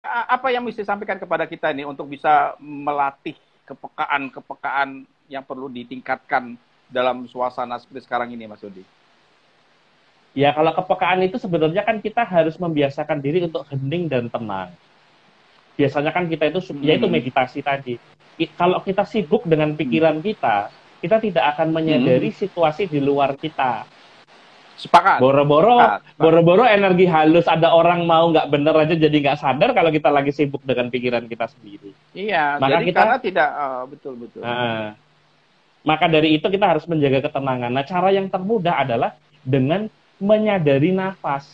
apa yang mesti sampaikan kepada kita ini untuk bisa melatih kepekaan-kepekaan yang perlu ditingkatkan dalam suasana seperti sekarang ini, Mas Dodi? Ya, kalau kepekaan itu sebenarnya kan kita harus membiasakan diri untuk hening dan tenang. Biasanya kan kita itu, yaitu Hmm. meditasi tadi. Kalau kita sibuk dengan Hmm. pikiran kita tidak akan Hmm. menyadari situasi di luar kita. Sepakat, Boro-boro, sepakat, sepakat. boro-boro energi halus, ada orang mau nggak bener aja jadi nggak sadar kalau kita lagi sibuk dengan pikiran kita sendiri. Iya, Maka jadi kita, karena tidak betul betul. uh, maka dari itu kita harus menjaga ketenangan. Nah, cara yang termudah adalah dengan menyadari nafas.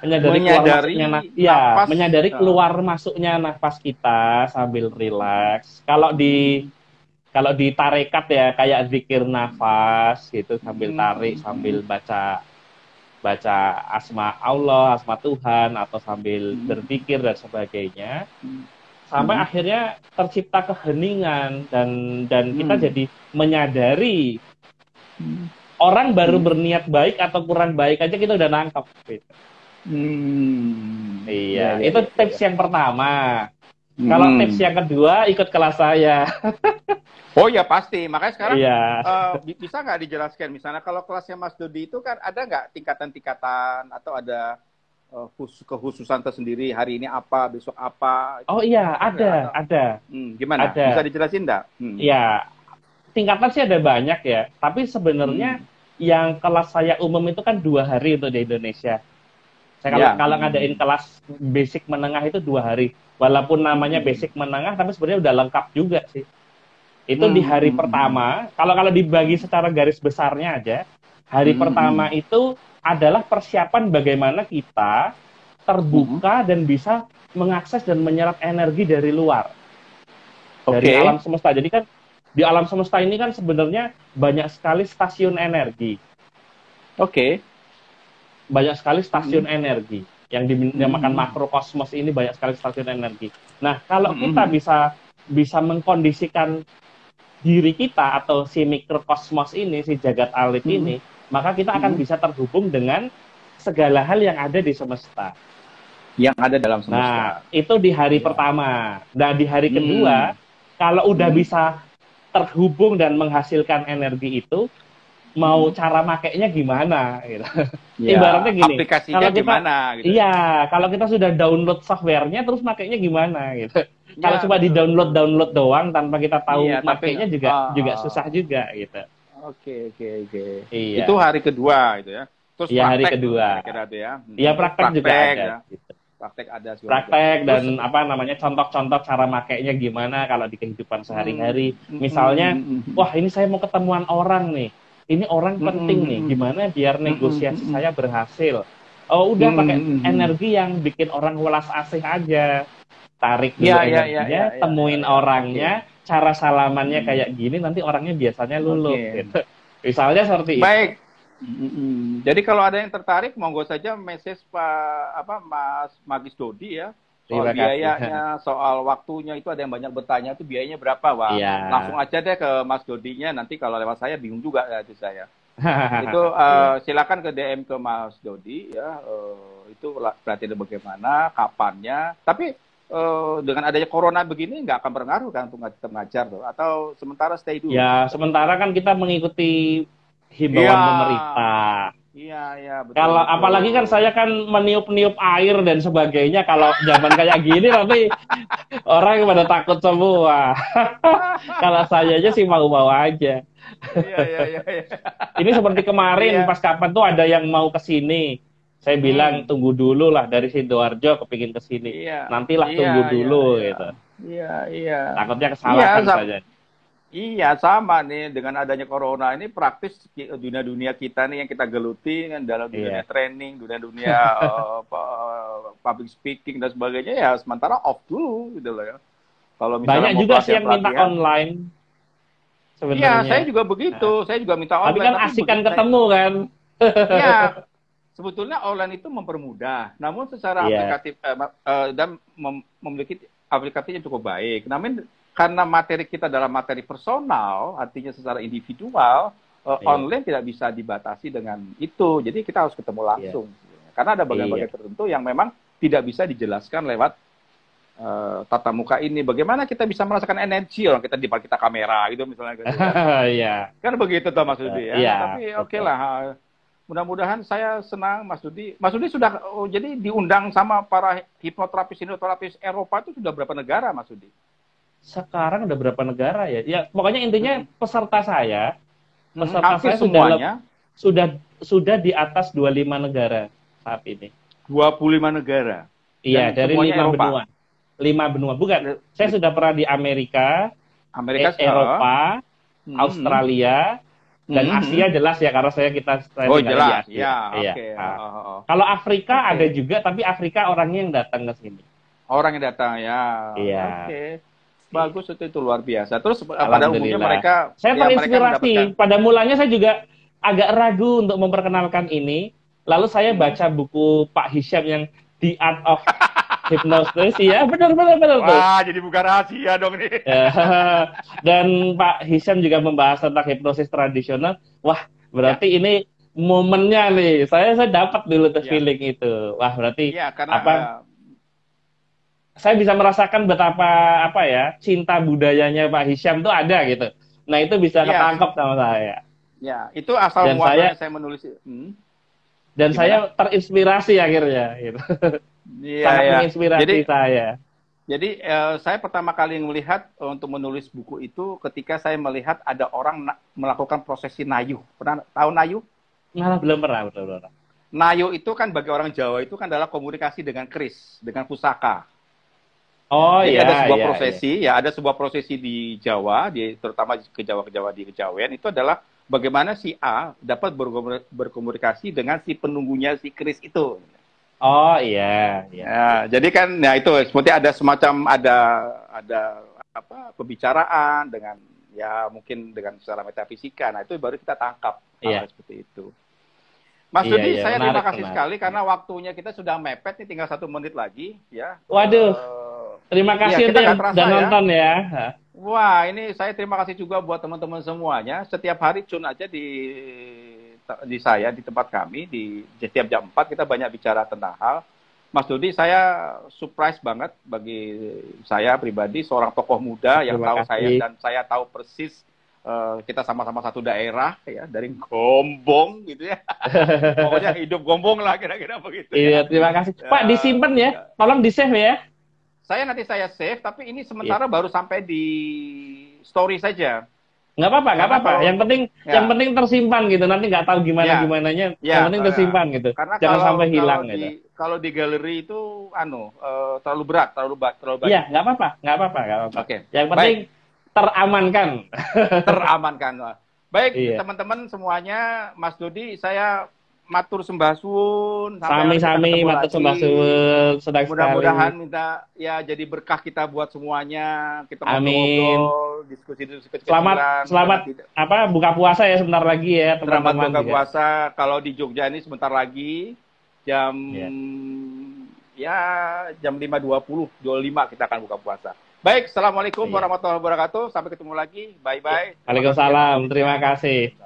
Menyadari keluar masuknya Menyadari ya, nafas. menyadari keluar masuknya nafas kita sambil rileks. Kalau di tarekat ya kayak zikir nafas gitu, sambil tarik sambil baca baca asma Allah, asma Tuhan, atau sambil berzikir dan sebagainya, sampai akhirnya tercipta keheningan, dan kita jadi menyadari orang baru berniat baik atau kurang baik aja kita udah nangkep gitu. Iya, Ya, ya, itu ya, ya, tips ya. yang pertama. Kalau tips Hmm. yang kedua, ikut kelas saya. Oh ya pasti. Makanya sekarang Iya. bisa nggak dijelaskan misalnya kalau kelasnya Mas Dodi itu kan ada nggak tingkatan-tingkatan atau ada kekhususan tersendiri hari ini apa besok apa Oh iya, ada nggak atau gimana? ada. Bisa dijelasin nggak? Ya, tingkatan sih ada banyak ya. Tapi sebenarnya Hmm. yang kelas saya umum itu kan 2 hari untuk di Indonesia. Saya kalau Ya. kalau ngadain kelas basic menengah itu 2 hari. Walaupun namanya Hmm. basic menengah, tapi sebenarnya udah lengkap juga sih. Itu di hari Hmm. pertama, kalau dibagi secara garis besarnya aja, hari pertama Hmm. itu adalah persiapan bagaimana kita Hmm. terbuka dan bisa mengakses dan menyerap energi dari luar, dari Oke. alam semesta. Jadi kan di alam semesta ini kan sebenarnya banyak sekali stasiun energi, Oke. banyak sekali stasiun Hmm. energi yang dinamakan Hmm. makrokosmos ini, banyak sekali stasiun energi. Nah, kalau kita Hmm. bisa bisa mengkondisikan diri kita atau si mikrokosmos ini, si jagat alit Hmm. ini, maka kita akan Hmm. bisa terhubung dengan segala hal yang ada di semesta. Yang ada dalam Nah, semesta. itu di hari Ya. pertama. Nah, di hari Hmm. kedua, kalau udah Hmm. bisa terhubung dan menghasilkan energi itu, mau Hmm. cara makainya gimana gitu. Ibaratnya Ya, gini, aplikasinya kalau kita gimana gitu. iya, kalau kita sudah download softwarenya terus makainya gimana gitu. Kalau Ya, cuma di betul betul download betul. download doang tanpa kita Iya, tahu tapi makainya juga juga susah juga gitu. oke oke oke. Itu Iya, hari kedua itu ya. Terus iya hari praktek tuh kedua. kira-kira tuh ya. Iya Terus praktek juga praktek ada ya. gitu. Praktek ada segala macam. Praktek Terus dan apa namanya contoh-contoh cara makainya gimana kalau di kehidupan hmm, sehari-hari. hmm, Misalnya, hmm, hmm, wah ini saya mau ketemuan orang nih. Ini orang hmm, penting hmm, nih. hmm, Gimana biar hmm, hmm, hmm, negosiasi hmm, saya berhasil? Oh udah hmm, pakai hmm, hmm. energi yang bikin orang welas asih aja. Tarik dulu Ya ya ya ya energinya, ya ya temuin ya. Oke. orangnya, cara salamannya Hmm, kayak gini, nanti orangnya biasanya luluh oke. gitu. Misalnya seperti itu. Baik. Jadi kalau ada yang tertarik, monggo saja message Pak Mas Magis Dodi ya. Soal Terima kasih. biayanya, soal waktunya itu ada yang banyak bertanya itu biayanya berapa, Wah. Iya. Langsung aja deh ke Mas Dodinya. Nanti kalau lewat saya bingung juga ya itu saya. Itu Iya. silakan ke DM ke Mas Dodi ya. Itu berarti ada bagaimana, kapannya. Tapi dengan adanya corona begini nggak akan berpengaruh kan untuk tetap ngajar tuh? Atau sementara stay dulu? Ya, sementara kan kita mengikuti Iya, himbauan pemerintah. iya, iya, betul, Kalau apalagi kan betul. saya kan meniup-niup air dan sebagainya. Kalau zaman kayak gini nanti orang pada takut semua. Kalau saya aja sih mau-mau aja. Iya, iya, iya, iya. Ini seperti kemarin Iya. pas kapan tuh ada yang mau ke sini. Saya bilang Hmm. tunggu dulu lah dari Sidoarjo kepingin ke sini. Iya. Nantilah Iya, tunggu iya, dulu iya. gitu. Iya, iya. Takutnya Iya, kesalahan saja. iya sama nih dengan adanya corona ini praktis dunia-dunia kita nih yang kita geluti kan dalam dunia Iya. training, dunia-dunia public speaking dan sebagainya ya sementara off dulu gitu loh ya. Kalau misalnya Banyak mau juga sih yang minta pelatihan-pelatihan, online iya saya sebenarnya. juga begitu, Nah, saya juga minta tapi online kan tapi asik kan begitu saya ketemu kan. iya sebetulnya online itu mempermudah, namun secara Iya, aplikatif dan memiliki aplikasinya cukup baik. Namun karena materi kita dalam materi personal, artinya secara individual, iya, online tidak bisa dibatasi dengan itu. Jadi kita harus ketemu iya, langsung. Karena ada bagian-bagian iya, tertentu yang memang tidak bisa dijelaskan lewat tatap muka ini. Bagaimana kita bisa merasakan energi orang kita di depan kita kamera gitu misalnya gitu kan. Iya. Kan begitu toh Mas Dudi ya. Iya, Tapi oke lah. Mudah-mudahan saya senang Mas Dudi. Mas Dudi sudah jadi diundang sama para hipnoterapis Eropa itu sudah berapa negara Mas Dudi? Sekarang udah berapa negara ya? Ya, pokoknya intinya peserta saya Hampir saya semuanya. sudah di atas 25 negara saat ini. 25 negara. Iya, Dan dari semuanya 5 Eropa. benua. 5 benua. Bukan, saya sudah pernah di Amerika, Eropa, Australia, dan Asia jelas ya, karena saya Oh, tinggal jelas. di Asia. Ya, Iya. oke. Kalau Afrika ada juga, tapi Afrika orangnya yang datang ke sini. Orang yang datang ya. Iya. Oke. Bagus itu luar biasa. Terus pada umumnya Alhamdulillah. mereka Saya terinspirasi. Pada mulanya saya juga agak ragu untuk memperkenalkan ini. Lalu saya baca buku Pak Hisham yang The Art of Hypnosis. Ya, benar tuh. Wah, jadi bukan rahasia dong nih. Dan Pak Hisham juga membahas tentang hipnosis tradisional. Wah, berarti ini momennya nih. Saya dapat dulu tuh feeling itu. Wah, berarti karena saya bisa merasakan betapa cinta budayanya Pak Hisham tuh ada gitu. Nah, itu bisa ketangkep sama saya. Ya, itu asal muasalnya saya menulis. Dan saya terinspirasi akhirnya gitu. Sangat menginspirasi saya. Jadi saya pertama kali melihat untuk menulis buku itu ketika saya melihat ada orang melakukan prosesi nayu. Pernah tahu nayu? Nah, belum pernah. Nayu itu kan bagi orang Jawa itu kan adalah komunikasi dengan keris, dengan pusaka. Oh jadi iya. Ada sebuah prosesi, ada sebuah prosesi di Jawa, terutama Kejawa di Kejawen itu adalah bagaimana si A dapat berkomunikasi dengan si penunggunya si keris itu. Oh iya. Ya, jadi kan, itu seperti ada semacam ada pembicaraan dengan mungkin dengan secara metafisika. Nah itu baru kita tangkap hal seperti itu. Mas Dudi, saya terima kasih sekali karena waktunya kita sudah mepet nih, tinggal 1 menit lagi ya. Waduh. Terima kasih untuk yang udah nonton ya. Wah, ini saya terima kasih juga buat teman-teman semuanya. Setiap hari tune aja di saya, di tempat kami, di setiap jam 4 kita banyak bicara tentang hal. Mas Dudi, saya surprise banget bagi saya pribadi, seorang tokoh muda yang tahu saya dan saya tahu persis kita sama-sama satu daerah ya, dari Gombong gitu ya. Pokoknya hidup Gombong lah kira-kira begitu. Iya, terima kasih. Pak, disimpan ya. Tolong di-save ya. Nanti saya save, tapi ini sementara baru sampai di story saja. Nggak apa-apa. Yang penting tersimpan gitu. Nanti nggak tahu gimananya. Yang penting tersimpan gitu. Karena jangan sampai hilang gitu. Kalau di galeri itu terlalu berat, terlalu banyak. Iya, nggak apa-apa. Oke. Yang penting teramankan. Baik, teman-teman semuanya, Mas Dudi, saya matur sembah suwun. Sami-sami matur sembah suwun. Mudah-mudahan minta jadi berkah kita buat semuanya. Kita ngobrol, diskusi kecilan. Selamat buka puasa ya sebentar lagi ya teman-teman. Selamat buka puasa. Kalau di Jogja ini sebentar lagi jam 5.20, 25 kita akan buka puasa. Baik, assalamualaikum warahmatullahi wabarakatuh. Sampai ketemu lagi. Bye-bye. Waalaikumsalam. Terima kasih.